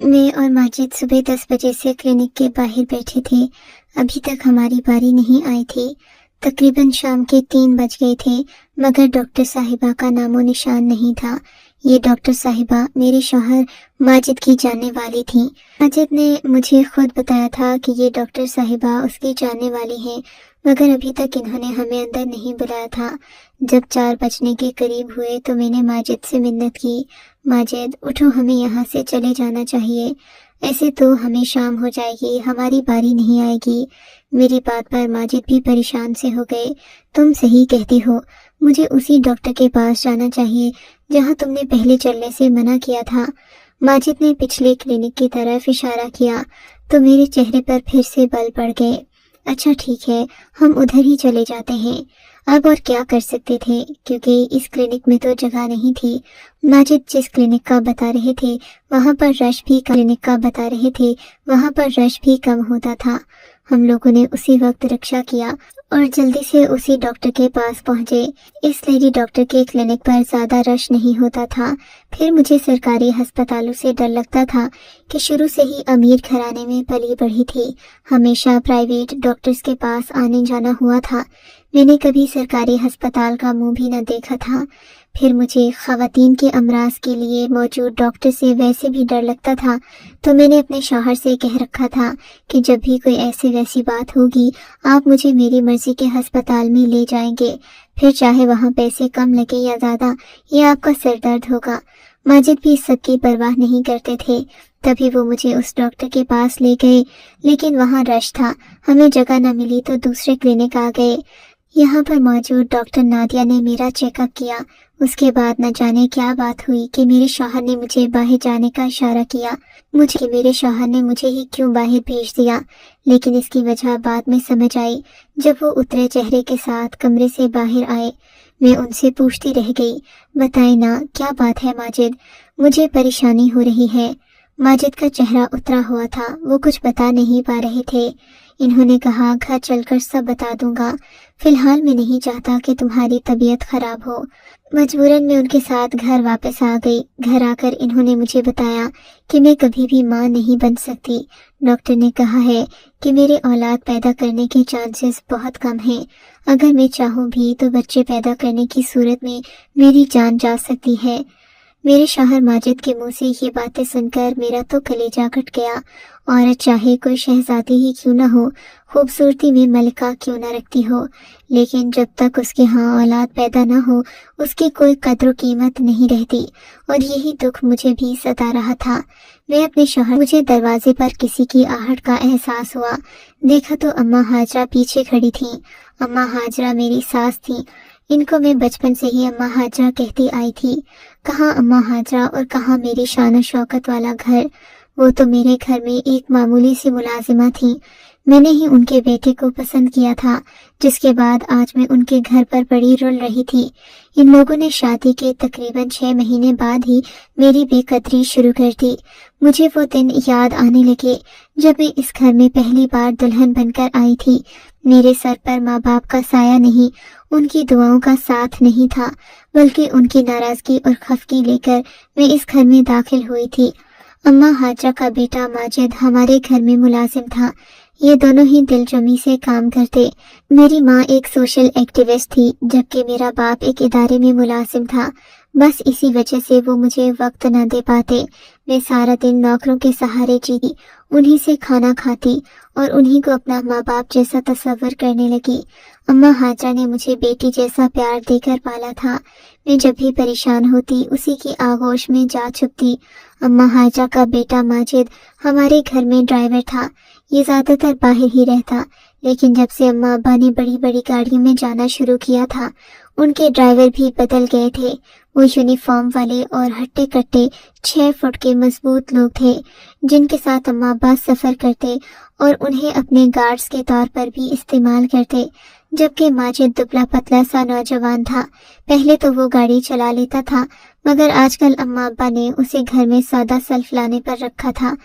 मैं और माजिद सुबह 10 बजे से क्लिनिक के बाहर बैठे थे। अभी तक हमारी बारी नहीं आई थी। तकरीबन शाम के 3 बज गए थे, मगर डॉक्टर साहिबा का नामो निशान नहीं था। ये डॉक्टर साहिबा मेरे शौहर माजिद की जानने वाली थी। माजिद ने मुझे खुद बताया था कि ये डॉक्टर साहिबा उसकी जानने वाली है, मगर अभी तक इन्होंने हमें अंदर नहीं बुलाया था। जब 4 बजने के करीब हुए तो मैंने माजिद से मिन्नत की, माजिद उठो, हमें यहाँ से चले जाना चाहिए, ऐसे तो हमें शाम हो जाएगी, हमारी बारी नहीं आएगी। मेरी बात पर माजिद भी परेशान से हो गए। तुम सही कहती हो, मुझे उसी डॉक्टर के पास जाना चाहिए जहाँ तुमने पहले चलने से मना किया था। माजिद ने पिछले क्लिनिक की तरफ इशारा किया तो मेरे चेहरे पर फिर से बल पड़ गए। अच्छा ठीक है, हम उधर ही चले जाते हैं। अब और क्या कर सकते थे, क्योंकि इस क्लिनिक में तो जगह नहीं थी। माजिद जिस क्लिनिक का बता रहे थे वहाँ पर रश भी कम होता था। हम लोगों ने उसी वक्त रिक्शा किया और जल्दी से उसी डॉक्टर के पास पहुंचे। इस लेडी डॉक्टर के क्लिनिक पर ज्यादा रश नहीं होता था। फिर मुझे सरकारी अस्पतालों से डर लगता था कि शुरू से ही अमीर घराने में पली बढ़ी थी, हमेशा प्राइवेट डॉक्टर्स के पास आने जाना हुआ था। मैंने कभी सरकारी अस्पताल का मुंह भी न देखा था। फिर मुझे खवातीन के अमराज के लिए मौजूद डॉक्टर से वैसे भी डर लगता था, तो मैंने अपने शौहर से कह रखा था कि जब भी कोई ऐसी वैसी बात होगी आप मुझे मेरी मर्जी के अस्पताल में ले जाएंगे, फिर चाहे वहाँ पैसे कम लगे या ज़्यादा, ये आपका सर दर्द होगा। माजिद भी इस सब की परवाह नहीं करते थे। तभी वो मुझे उस डॉक्टर के पास ले गए, लेकिन वहाँ रश था, हमें जगह न मिली तो दूसरे क्लिनिक आ गए। यहाँ पर मौजूद डॉक्टर नादिया ने मेरा चेकअप किया। उसके बाद न जाने क्या बात हुई कि मेरे शौहर ने मुझे बाहर जाने का इशारा किया। मेरे शौहर ने मुझे ही क्यों बाहर भेज दिया, लेकिन इसकी वजह बाद में समझ आई जब वो उतरे चेहरे के साथ कमरे से बाहर आए। मैं उनसे पूछती रह गई, बताए ना क्या बात है माजिद, मुझे परेशानी हो रही है। माजिद का चेहरा उतरा हुआ था, वो कुछ बता नहीं पा रहे थे। इन्होंने कहा घर चलकर सब बता दूंगा, फिलहाल मैं नहीं चाहता कि तुम्हारी तबीयत खराब हो। मजबूरन मैं उनके साथ घर वापस आ गई। घर आकर इन्होंने मुझे बताया कि मैं कभी भी मां नहीं बन सकती। डॉक्टर ने कहा है कि मेरे औलाद पैदा करने के चांसेस बहुत कम हैं। अगर मैं चाहूँ भी तो बच्चे पैदा करने की सूरत में मेरी जान जा सकती है। मेरे शौहर माजिद के मुंह से ये बातें सुनकर मेरा तो कलेजा कट गया। औरत चाहे कोई शहजादी ही क्यों न हो, खूबसूरती में मलिका क्यों न रखती हो, लेकिन जब तक उसके यहाँ औलाद पैदा न हो उसकी कोई कद्र कीमत नहीं रहती। और यही दुख मुझे भी सता रहा था। मैं अपने शौहर, मुझे दरवाजे पर किसी की आहट का एहसास हुआ। देखा तो अम्मा हाजरा पीछे खड़ी थी। अम्मा हाजरा मेरी सास थी। इनको मैं बचपन से ही अम्मा हाजरा कहती आई थी। कहाँ अम्मा हाजरा और कहाँ मेरी शान शौकत वाला घर। वो तो मेरे घर में एक मामूली सी मुलाजिमा थी। मैंने ही उनके बेटे को पसंद किया था, जिसके बाद आज मैं उनके घर पर पड़ी रुल रही थी। इन लोगों ने शादी के तकरीबन 6 महीने बाद ही मेरी बेकदरी शुरू कर दी। मुझे वो दिन याद आने लगे जब मैं इस घर में पहली बार दुल्हन बनकर आई थी। मेरे सर पर माँ बाप का साया नहीं, उनकी दुआओं का साथ नहीं था, बल्कि उनकी नाराजगी और खफगी लेकर मैं इस घर में दाखिल हुई थी। अम्मा हाजरा का बेटा माजिद हमारे घर में मुलाजिम था। ये दोनों ही दिलजमी से काम करते। मेरी माँ एक सोशल एक्टिविस्ट थी, जबकि मेरा बाप एक इदारे में मुलाजिम था। बस इसी वजह से वो मुझे वक्त न दे पाते। मैं सारा दिन नौकरों के सहारे जीती, उन्हीं से खाना खाती और उन्हीं को अपना माँ बाप जैसा तस्वर करने लगी। अम्मा हाजरा ने मुझे बेटी जैसा प्यार देकर पाला था। मैं जब भी परेशान होती उसी की आगोश में जा छुपती। अम्मा हाजरा का बेटा माजिद हमारे घर में ड्राइवर था। ये ज्यादातर बाहर ही रहता, लेकिन जब से अम्मा अब्बा ने बड़ी बड़ी गाड़ियों में जाना शुरू किया था, उनके ड्राइवर भी बदल गए थे। वो यूनिफॉर्म वाले और हट्टे कट्टे 6 फुट के मजबूत लोग थे, जिनके साथ अम्मा अब्बा सफर करते और उन्हें अपने गार्ड्स के तौर पर भी इस्तेमाल करते। जबकि माजिद दुबला पतला सा नौजवान था। पहले तो वो गाड़ी चला लेता था, मगर आजकल अम्मा अब्बा ने उसे घर में सादा सल्फ लाने पर रखा था।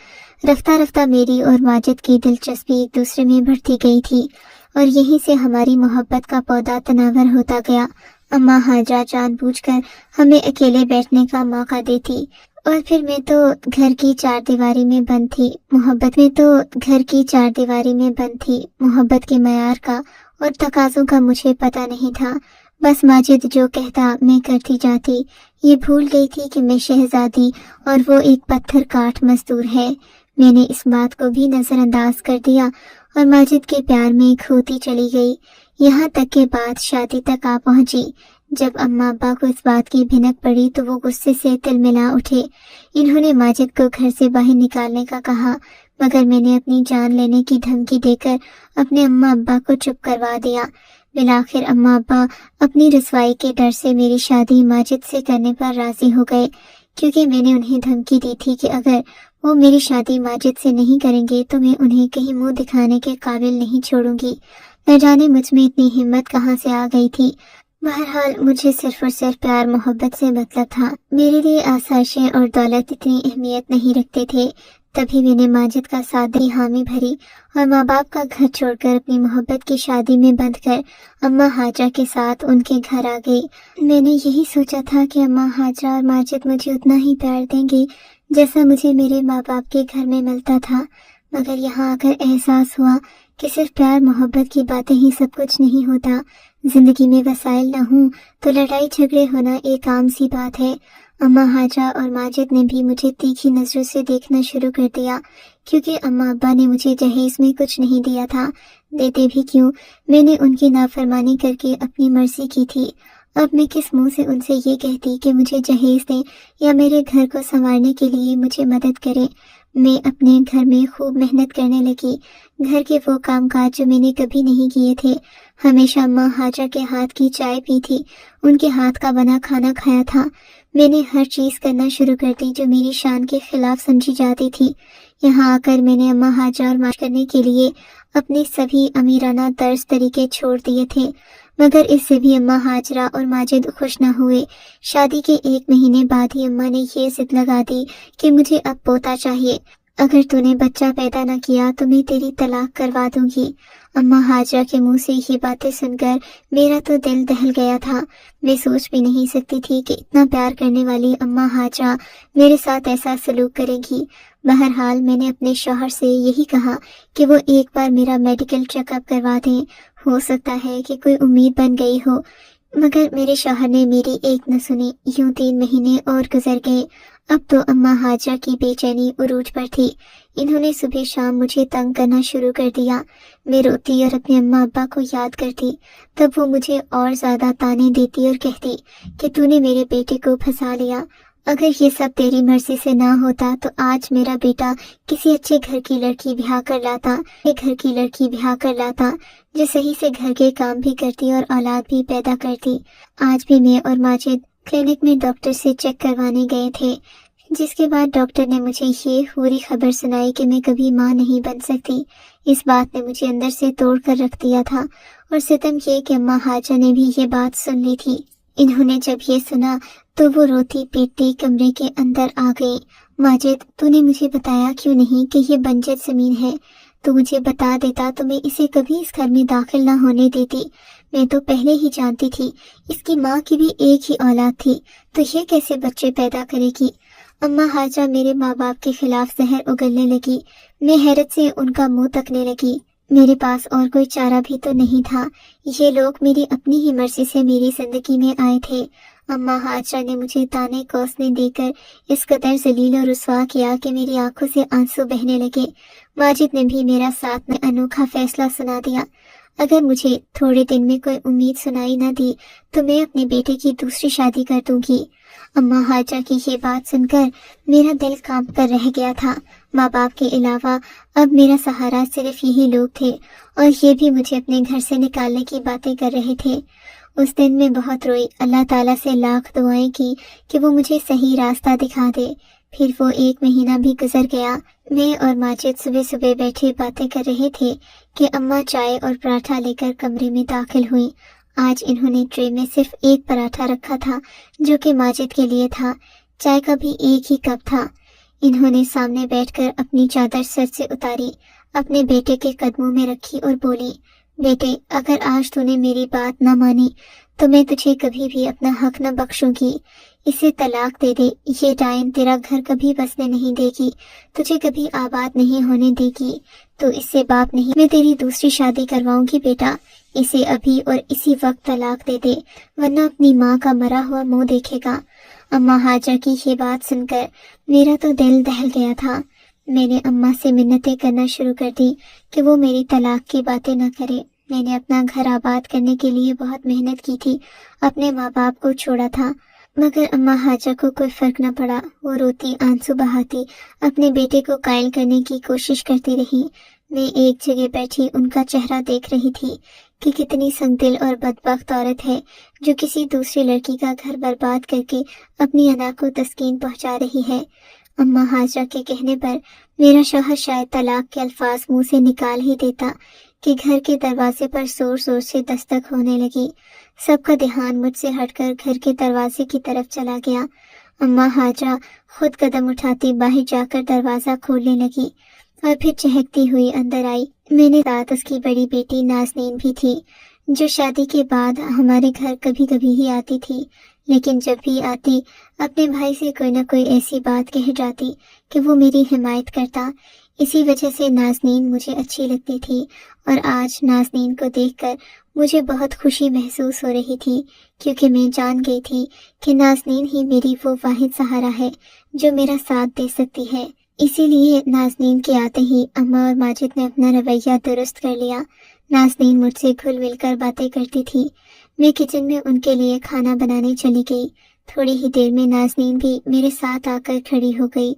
रफ्ता रफ्ता मेरी और माजिद की दिलचस्पी एक दूसरे में बढ़ती गई थी और यहीं से हमारी मोहब्बत का पौधा तनावर होता गया। अम्मा हाजरा जानबूझकर हमें अकेले बैठने का मौका देती और फिर मैं तो घर की चारदीवारी में बंद थी। मोहब्बत के मयार का और तकाज़ों का मुझे पता नहीं था। बस माजिद जो कहता मैं करती जाती। ये भूल गई थी कि मैं शहजादी और वो एक पत्थर काट मजदूर है। मैंने इस बात को भी नजरअंदाज कर दिया और माजिद के प्यार में खोती चली गई। यहाँ तक के बात शादी तक आ पहुंची। जब अम्मा अब्बा को इस बात की भिनक पड़ी तो वो गुस्से से तिलमिला उठे। इन्होंने माजिद को घर से बाहर निकालने का कहा, मगर मैंने अपनी जान लेने की धमकी देकर अपने अम्मा अब्बा को चुप करवा दिया। बिलाखिर अम्मा अब्बा अपनी रसवाई के डर से मेरी शादी माजिद से करने पर राजी हो गए, क्योंकि मैंने उन्हें धमकी दी थी कि अगर वो मेरी शादी माजिद से नहीं करेंगे तो मैं उन्हें कहीं मुंह दिखाने के काबिल नहीं छोड़ूंगी। न जाने मुझ में इतनी हिम्मत कहाँ से आ गई थी। बहरहाल मुझे सिर्फ और सिर्फ प्यार मोहब्बत से मतलब था। मेरे लिए आसाइशें और दौलत इतनी अहमियत नहीं रखते थे। तभी मैंने माजिद का साथ दी हामी भरी और माँ बाप का घर छोड़कर अपनी मोहब्बत की शादी में बंध कर अम्मा हाजरा के साथ उनके घर आ गई। मैंने यही सोचा था कि अम्मा हाजरा और माजिद मुझे उतना ही प्यार देंगे जैसा मुझे मेरे माँ बाप के घर में मिलता था, मगर यहाँ आकर एहसास हुआ कि सिर्फ प्यार मोहब्बत की बातें ही सब कुछ नहीं होता। जिंदगी में वसाइल न हो तो लड़ाई झगड़े होना एक आम सी बात है। अम्मा हाजरा और माजिद ने भी मुझे तीखी नजरों से देखना शुरू कर दिया, क्योंकि अम्मा अब्बा ने मुझे जहेज में कुछ नहीं दिया था। देते भी क्यों, मैंने उनकी नाफरमानी करके अपनी मर्जी की थी। अब मैं किस मुंह से उनसे ये कहती कि मुझे जहेज दें या मेरे घर को संवारने के लिए मुझे मदद करें। मैं अपने घर में खूब मेहनत करने लगी। घर के वो कामकाज जो मैंने कभी नहीं किए थे। हमेशा अम्मा हाजरा के हाथ की चाय पी थी, उनके हाथ का बना खाना खाया था। मैंने हर चीज करना शुरू कर दी जो मेरी शान के खिलाफ समझी जाती थी। यहाँ आकर मैंने अम्मा हाजरा और माश करने के लिए अपने सभी अमीराना तर्ज तरीके छोड़ दिए थे, मगर इससे भी अम्मा हाजरा और माजिद खुश न हुए। शादी के 1 महीने बाद ही अम्मा ने ये जिद लगा दी कि मुझे अब पोता चाहिए। अगर तूने बच्चा पैदा न किया तो मैं तेरी तलाक करवा दूंगी। अम्मा हाजरा के मुंह से ये बातें सुनकर मेरा तो दिल दहल गया था। मैं सोच भी नहीं सकती थी कि इतना प्यार करने वाली अम्मा हाजरा मेरे साथ ऐसा सलूक करेगी। बहरहाल मैंने अपने शौहर से यही कहा कि वो एक बार मेरा मेडिकल चेकअप करवा दें, हो सकता है कि कोई उम्मीद बन गई हो। मगर मेरे शौहर ने मेरी एक न सुनी। यूं 3 महीने और गुजर गए। अब तो अम्मा हाजरा की बेचैनी उरूज पर थी। इन्होंने सुबह शाम मुझे तंग करना शुरू कर दिया। मैं रोती और अपने अम्मा अब्बा को याद करती। तब वो मुझे और ज्यादा ताने देती और कहती कि तूने मेरे बेटे को फंसा लिया। अगर ये सब तेरी मर्जी से ना होता तो आज मेरा बेटा किसी अच्छे घर की लड़की ब्याह कर लाता जो सही से घर के काम भी करती और औलाद भी पैदा करती। आज भी मैं और माजिद क्लिनिक में डॉक्टर से चेक करवाने गए थे, जिसके बाद डॉक्टर ने मुझे ये बुरी खबर सुनाई कि मैं कभी माँ नहीं बन सकती। इस बात ने मुझे अंदर से तोड़ कर रख दिया था, और सितम ये कि अम्मा हाजरा ने भी ये बात सुन ली थी। इन्होंने जब ये सुना तो वो रोती पीटती कमरे के अंदर आ गई। माजिद, तूने मुझे बताया क्यों नहीं कि ये बंजर जमीन है? तू मुझे बता देता तो मैं इसे कभी इस घर में दाखिल ना होने देती। मैं तो पहले ही जानती थी इसकी माँ की भी एक ही औलाद थी, तो ये कैसे बच्चे पैदा करेगी? अम्मा हाजरा मेरे माँ बाप के खिलाफ जहर उगलने लगी। मैं हैरत से उनका मुंह तकने लगी। मेरे पास और कोई चारा भी तो नहीं था। ये लोग मेरी अपनी ही मर्जी से मेरी जिंदगी में आए थे। अम्मा हाजरा ने मुझे ताने कोसने देकर इस कदर जलील और रुसवा किया कि मेरी आंखों से आंसू बहने लगे। माजिद ने भी मेरा साथ में अनोखा फैसला सुना दिया। अगर मुझे थोड़े दिन में कोई उम्मीद सुनाई न दी तो मैं अपने बेटे की दूसरी शादी कर दूंगी। अम्मा हाजरा की ये बात सुनकर मेरा दिल कांप कर रह गया था। माँ बाप के अलावा अब मेरा सहारा सिर्फ यही लोग थे, और ये भी मुझे अपने घर से निकालने की बातें कर रहे थे। उस दिन मैं बहुत रोई, अल्लाह ताला से लाख दुआएं की कि वो मुझे सही रास्ता दिखा दे। फिर वो 1 महीना भी गुजर गया। मैं और माजिद सुबह सुबह बैठे बातें कर रहे थे कि अम्मा चाय और पराठा लेकर कमरे में दाखिल हुई। आज इन्होंने ट्रे में सिर्फ एक पराठा रखा था, जो कि माजिद के लिए था। चाय का भी एक ही कप था। इन्होंने सामने बैठकर अपनी चादर सर से उतारी, अपने बेटे के कदमों में रखी और बोली, बेटे, अगर आज तूने मेरी बात न मानी तो मैं तुझे कभी भी अपना हक न बख्शूंगी। इसे तलाक दे दे। ये डायन तेरा घर कभी बसने नहीं देगी, तुझे कभी आबाद नहीं होने देगी। तो इससे बाप नहीं, मैं तेरी दूसरी शादी करवाऊंगी बेटा। इसे अभी और इसी वक्त तलाक दे दे, वरना अपनी माँ का मरा हुआ मुंह देखेगा। अम्मा हाजरा की ये बात सुनकर मेरा तो दिल दहल गया था। मैंने अम्मा से मिन्नतें करना शुरू कर दी कि वो मेरी तलाक की बातें न करे। मैंने अपना घर आबाद करने के लिए बहुत मेहनत की थी, अपने माँ बाप को छोड़ा था, मगर अम्मा हाजरा को कोई फर्क न पड़ा। वो रोती, आंसू बहाती, अपने बेटे को कायल करने की कोशिश करती रही। मैं एक जगह बैठी उनका चेहरा देख रही थी कि कितनी संगदिल और बदबख्त औरत है जो किसी दूसरी लड़की का घर बर्बाद करके अपनी अना को तस्कीन पहुंचा रही है। अम्मा हाजरा के कहने पर मेरा शौहर शायद तलाक के अल्फाज मुंह से निकाल ही देता कि घर के दरवाजे पर जोर जोर से दस्तक होने लगी। सबका ध्यान मुझसे हटकर घर के दरवाजे की तरफ चला गया। अम्मा हाजरा खुद कदम उठाती बाहर जाकर दरवाजा खोलने लगी और फिर चहकती हुई अंदर आई। मैंने साथ उसकी बड़ी बेटी नाज़नीन भी थी, जो शादी के बाद हमारे घर कभी कभी ही आती थी, लेकिन जब भी आती अपने भाई से कोई न कोई ऐसी बात कह जाती कि वो मेरी हिमायत करता। इसी वजह से नाज़नीन मुझे अच्छी लगती थी और आज नाज़नीन को देखकर मुझे बहुत खुशी महसूस हो रही थी, क्योंकि मैं जान गई थी कि नाज़नीन ही मेरी वो वाहिद सहारा है जो मेरा साथ दे सकती है। इसीलिए नाज़नीन के आते ही अम्मा और माजिद ने अपना रवैया दुरुस्त कर लिया। नाज़नीन मुझसे घुल मिल कर बातें करती थी। मैं किचन में उनके लिए खाना बनाने चली गई। थोड़ी ही देर में नाज़नीन भी मेरे साथ आकर खड़ी हो गई।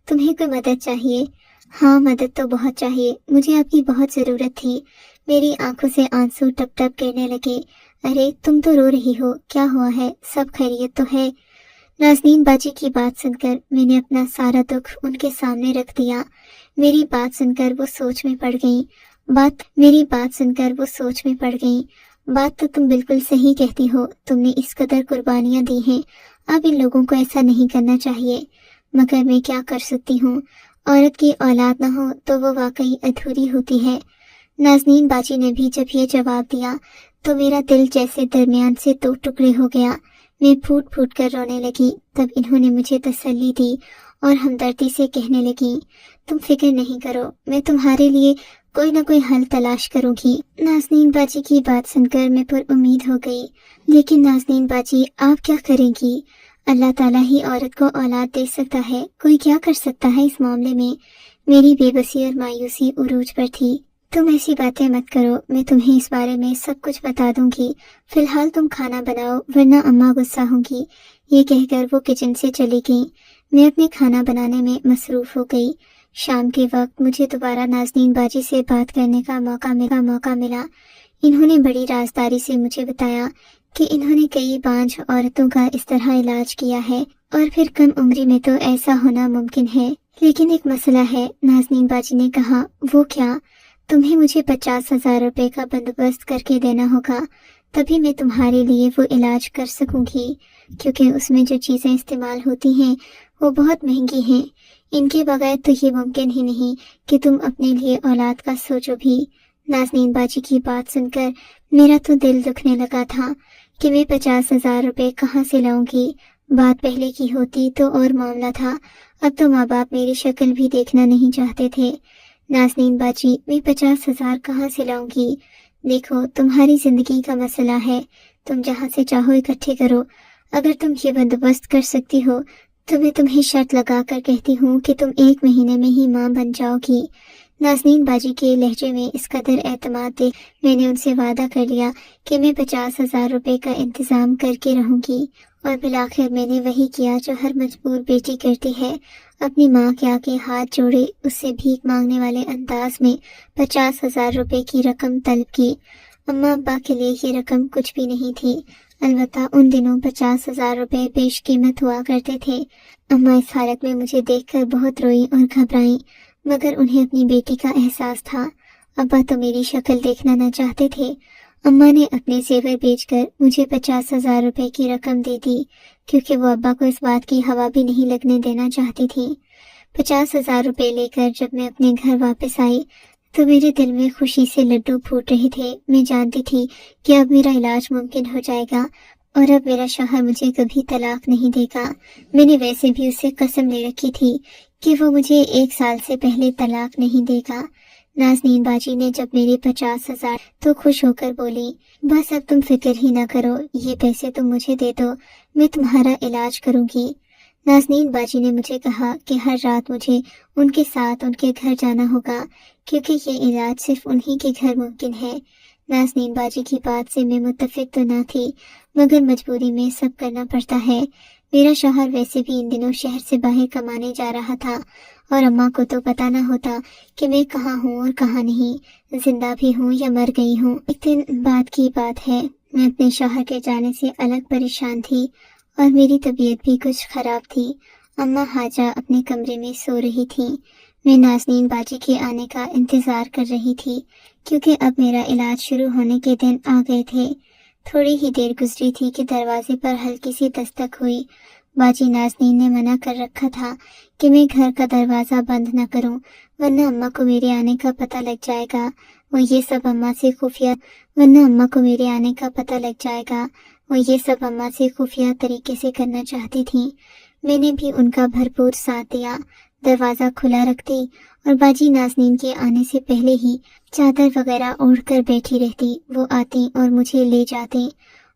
तुम्हें कोई मदद चाहिए? हाँ, मदद तो बहुत चाहिए, मुझे आपकी बहुत ज़रूरत थी। मेरी आंखों से आंसू टप टप गिरने लगे। अरे तुम तो रो रही हो, क्या हुआ है? सब खैरियत तो है? नाज़नीन बाजी की बात सुनकर मैंने अपना सारा दुख उनके सामने रख दिया। मेरी बात सुनकर वो सोच में पड़ गईं। बात तो तुम बिल्कुल सही कहती हो। तुमने इस कदर कुर्बानियां दी हैं, अब इन लोगों को ऐसा नहीं करना चाहिए, मगर मैं क्या कर सकती हूँ। औरत की औलाद न हो तो वो वाकई अधूरी होती है। नाज़नीन बाजी ने भी जब ये जवाब दिया तो मेरा दिल जैसे दरमियान से दो टुकड़े हो गया। मैं फूट फूट कर रोने लगी। तब इन्होंने मुझे तसल्ली दी और हमदर्दी से कहने लगी, तुम फिक्र नहीं करो, मैं तुम्हारे लिए कोई ना कोई हल तलाश करूंगी। नाज़नीन बाजी की बात सुनकर मैं पर उम्मीद हो गई। लेकिन नाज़नीन बाजी, आप क्या करेंगी? अल्लाह ताला ही औरत को औलाद दे सकता है, कोई क्या कर सकता है इस मामले में? मेरी बेबसी और मायूसी उरूज पर थी। तुम ऐसी बातें मत करो, मैं तुम्हें इस बारे में सब कुछ बता दूंगी। फिलहाल तुम खाना बनाओ, वरना अम्मा गुस्सा होंगी। ये कहकर वो किचन से चली गई। मैं अपने खाना बनाने में मसरूफ हो गई। शाम के वक्त मुझे दोबारा नाज़नीन बाजी से बात करने का मौका मिला। इन्होंने बड़ी राजदारी से मुझे बताया कि इन्होंने कई बांझ औरतों का इस तरह इलाज किया है और फिर कम उम्री में तो ऐसा होना मुमकिन है। लेकिन एक मसला है, नाज़नीन बाजी ने कहा। वो क्या? तुम्हें मुझे 50,000 रुपए का बंदोबस्त करके देना होगा, तभी मैं तुम्हारे लिए वो इलाज कर सकूंगी, क्योंकि उसमें जो चीज़ें इस्तेमाल होती हैं वो बहुत महंगी हैं। इनके बगैर तो ये मुमकिन ही नहीं कि तुम अपने लिए औलाद का सोचो भी। नाज़नीन बाजी की बात सुनकर मेरा तो दिल दुखने लगा था कि मैं 50,000 रुपए कहाँ से लाऊंगी। बात पहले की होती तो और मामला था, अब तो माँ बाप मेरी शक्ल भी देखना नहीं चाहते थे। नाज़नीन बाजी, मैं 50,000 कहाँ से लाऊंगी? देखो, तुम्हारी जिंदगी का मसला है, तुम जहाँ से चाहो इकट्ठे करो। अगर तुम ये बंदोबस्त कर सकती हो तो मैं तुम्हें शर्त लगा कर कहती हूँ कि तुम 1 महीने में ही माँ बन जाओगी। नाज़नीन बाजी के लहजे में इस कदर एतमाद देख मैंने उनसे वादा कर लिया कि मैं 50,000 रुपए का इंतजाम करके रहूंगी। और बिलाखिर मैंने वही किया जो हर मजबूर बेटी करती है, अपनी माँ के आगे हाथ जोड़े उससे भीख मांगने वाले अंदाज में 50,000 रुपए की रकम तलब की। अम्मा अब्बा के लिए ये रकम कुछ भी नहीं थी, अलबत्ता उन दिनों 50,000 रुपए पेश कीमत हुआ करते थे। अम्मा इस हालत में मुझे देखकर बहुत रोई और घबराई, मगर उन्हें अपनी बेटी का एहसास था। अब्बा तो मेरी शक्ल देखना न चाहते थे। अम्मा ने अपने जेवर बेचकर मुझे 50,000 रुपए की रकम दे दी, क्योंकि वो अब्बा को इस बात की हवा भी नहीं लगने देना चाहती थी। 50,000 रुपए लेकर जब मैं अपने घर वापस आई तो मेरे दिल में खुशी से लड्डू फूट रहे थे। मैं जानती थी कि अब मेरा इलाज मुमकिन हो जाएगा। और अब मेरा शौहर मुझे कभी तलाक नहीं देगा। मैंने वैसे भी उससे कसम ले रखी थी कि वो मुझे 1 साल से पहले तलाक नहीं देगा। नाज़नीन बाजी ने जब मेरे 50,000 तो खुश होकर बोली, बस अब तुम फिक्र ही ना करो, ये पैसे तुम मुझे दे दो, मैं तुम्हारा इलाज करूंगी। नाज़नीन बाजी ने मुझे कहा कि हर रात मुझे उनके साथ उनके घर जाना होगा, क्योंकि ये इलाज सिर्फ उन्हीं के घर मुमकिन है। नाज़नीन बाजी की बात से मैं मुत्तफिक तो ना थी, मगर मजबूरी में सब करना पड़ता है। मेरा शौहर वैसे भी इन दिनों शहर से बाहर कमाने जा रहा था, और अम्मा को तो पता ना होता कि मैं कहाँ हूँ और कहाँ नहीं, जिंदा भी हूँ या मर गई हूँ। एक दिन बाद की बात है, मैं अपने शौहर के जाने से अलग परेशान थी और मेरी तबीयत भी कुछ खराब थी। अम्मा हाजा अपने कमरे में सो रही थी। मैं नाज़नीन बाजी के आने का इंतजार कर रही थी, क्योंकि अब मेरा इलाज शुरू होने के दिन आ गए थे। थोड़ी ही देर गुजरी थी कि दरवाजे पर हल्की सी दस्तक हुई। बाजी नाज़नीन ने मना कर रखा था कि मैं घर का दरवाजा बंद न करूं, वरना अम्मा को मेरे आने का पता लग जाएगा। वो ये सब अम्मा से खुफिया तरीके से करना चाहती थी। मैंने भी उनका भरपूर साथ दिया। दरवाजा खुला रखती और बाजी नाज़नीन के आने से पहले ही चादर वगैरह ओढ़ कर बैठी रहती। वो आती और मुझे ले जाते।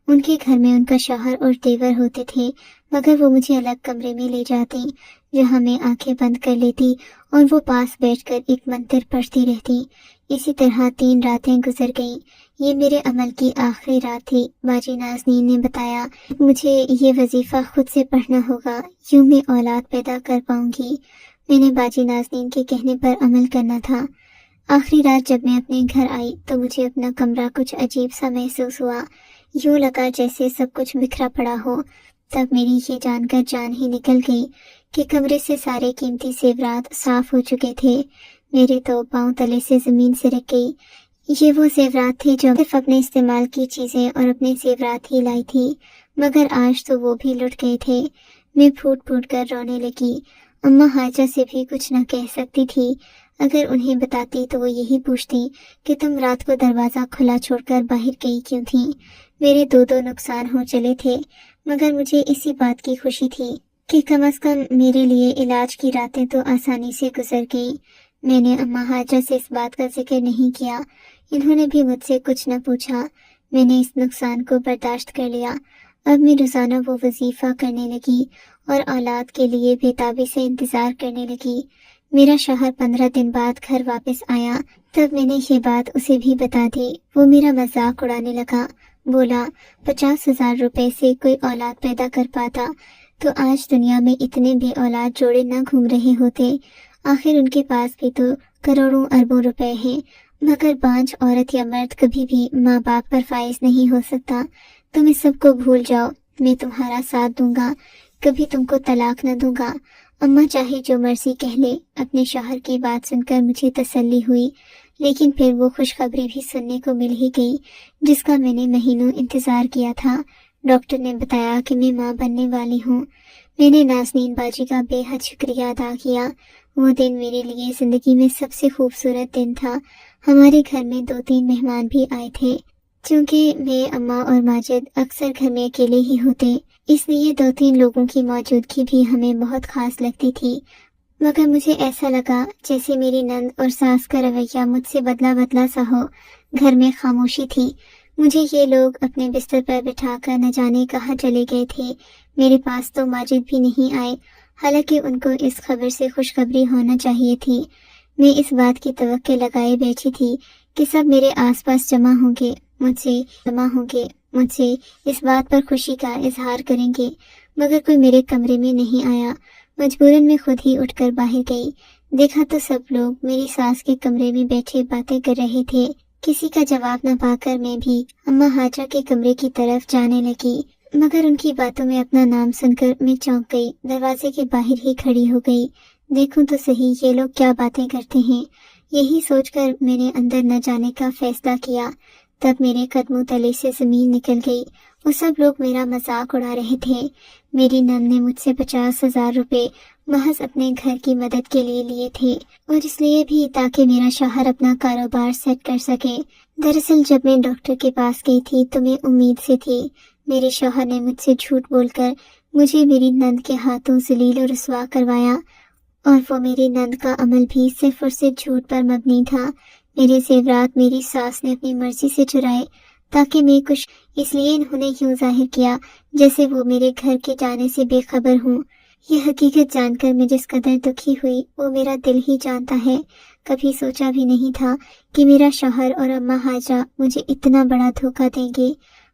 उनके घर में उनका शौहर और देवर होते थे, मगर वो मुझे अलग कमरे में ले जाती, जहाँ मैं आंखें बंद कर लेती और वो पास बैठकर एक मंत्र पढ़ती रहती। इसी तरह 3 रातें गुजर गईं। ये मेरे अमल की आखिरी रात थी। बाजी नाज़नीन ने बताया, मुझे ये वजीफा खुद से पढ़ना होगा, यूं मैं औलाद पैदा कर पाऊंगी। मैंने बाजी नाज़नीन के कहने पर अमल करना था। आखिरी रात जब मैं अपने घर आई तो मुझे अपना कमरा कुछ अजीब सा महसूस हुआ। यूं लगा जैसे सब कुछ बिखरा पड़ा हो। तब मेरी ये जानकर जान ही निकल गई कि कमरे से सारे कीमती जेवरात साफ हो चुके थे। मेरे तो पांव तले से जमीन सिरक गई। ये वो जेवरात थे जो सिर्फ अपने इस्तेमाल की चीजें और अपने जेवरात ही लाई थी, मगर आज तो वो भी लुट गए थे। मैं फूट फूट कर रोने लगी। अम्मा हाजा से भी कुछ न कह सकती थी। अगर उन्हें बताती तो वो यही पूछती कि तुम रात को दरवाजा खुला छोड़कर बाहर गई क्यों थी। मेरे 2 नुकसान हो चले थे, मगर मुझे इसी बात की खुशी थी कि कम से कम मेरे लिए इलाज की रातें तो आसानी से गुजर गई। मैंने अम्मा हाजा से इस बात का जिक्र नहीं किया। इन्होंने भी मुझसे कुछ न पूछा। मैंने इस नुकसान को बर्दाश्त कर लिया। अब मैं रोजाना वो वजीफा करने लगी और औलाद के लिए बेताबी से इंतजार करने लगी। मेरा शौहर 15 दिन बाद घर वापस आया। तब मैंने ये बात उसे भी बता दी। वो मेरा मजाक उड़ाने लगा। बोला, 50,000 रुपए से कोई औलाद पैदा कर पाता तो आज दुनिया में इतने भी औलाद जोड़े न घूम रहे होते। आखिर उनके पास भी तो करोड़ों अरबों रुपए हैं, मगर बांझ औरत या मर्द कभी भी माँ बाप पर फाइज नहीं हो सकता। तुम इस सबको भूल जाओ, मैं तुम्हारा साथ दूंगा, कभी तुमको तलाक न दूंगा। अम्मा चाहे जो मर्जी कह ले। अपने शौहर की बात सुनकर मुझे तसल्ली हुई, लेकिन फिर वो खुशखबरी भी सुनने को मिल ही गई जिसका मैंने महीनों इंतजार किया था। डॉक्टर ने बताया कि मैं माँ बनने वाली हूँ। मैंने नाज़नीन बाजी का बेहद शुक्रिया अदा किया। वो दिन मेरे लिए जिंदगी में सबसे खूबसूरत दिन था। हमारे घर में 2-3 मेहमान भी आए थे। क्योंकि मैं, अम्मा और माजिद अक्सर घर में अकेले ही होते, इसलिए 2-3 लोगों की मौजूदगी भी हमें बहुत खास लगती थी। मगर मुझे ऐसा लगा जैसे मेरी नंद और सास का रवैया मुझसे बदला बदला सा हो। घर में खामोशी थी। मुझे ये लोग अपने बिस्तर पर बिठाकर न जाने कहाँ चले गए थे। मेरे पास तो माजिद भी नहीं आए, हालांकि उनको इस खबर से खुशखबरी होना चाहिए थी। मैं इस बात की तवक्के लगाए बैठी थी कि सब मेरे आसपास जमा होंगे, मुझसे इस बात पर खुशी का इजहार करेंगे, मगर कोई मेरे कमरे में नहीं आया। मजबूरन मैं खुद ही उठकर बाहर गई। देखा तो सब लोग मेरी सास के कमरे में बैठे बातें कर रहे थे। किसी का जवाब न पाकर मैं भी अम्मा हाजा के कमरे की तरफ जाने लगी, मगर उनकी बातों में अपना नाम सुनकर मैं चौंक गई। दरवाजे के बाहर ही खड़ी हो गई। देखूं तो सही ये लोग क्या बातें करते हैं। यही सोचकर मैंने अंदर न जाने का फैसला किया। तब मेरे कदमों तले से जमीन निकल गई। वो सब लोग मेरा मजाक उड़ा रहे थे। मेरी नंद ने मुझसे 50,000 रुपए महज अपने घर की मदद के लिए थे, और इसलिए भी ताकि मेरा शौहर अपना कारोबार सेट कर सके। दरअसल जब मैं डॉक्टर के पास गई थी तो मैं उम्मीद से थी میرے شوہر نے مجھ سے جھوٹ بول کر مجھے میری نند کے ہاتھوں ذلیل و رسوا کروایا، اور وہ میری نند کا عمل بھی صرف اور صرف جھوٹ پر مبنی تھا۔ میرے زیورات میری ساس نے اپنی مرضی سے چرائے تاکہ میں کچھ، اس لیے انہوں نے یوں ظاہر کیا جیسے وہ میرے گھر کے جانے سے بے خبر ہوں۔ یہ حقیقت جان کر میں جس قدر دکھی ہوئی وہ میرا دل ہی جانتا ہے۔ کبھی سوچا بھی نہیں تھا کہ میرا شوہر اور اماں حاجہ مجھے اتنا بڑا دھوکہ دیں گے،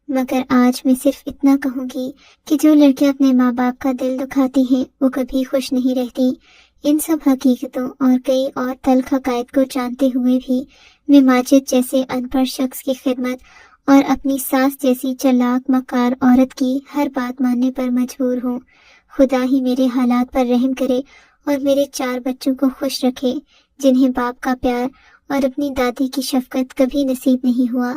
مگر آج میں صرف اتنا کہوں گی کہ جو لڑکیاں اپنے ماں باپ کا دل دکھاتی ہیں وہ کبھی خوش نہیں رہتی۔ ان سب حقیقتوں اور کئی اور تلخ حقائق کو جانتے ہوئے بھی میں ماجد جیسے ان پڑھ شخص کی خدمت اور اپنی ساس جیسی چلاک مکار عورت کی ہر بات ماننے پر مجبور ہوں۔ خدا ہی میرے حالات پر رحم کرے اور میرے 4 بچوں کو خوش رکھے، جنہیں باپ کا پیار اور اپنی دادی کی شفقت کبھی نصیب نہیں ہوا۔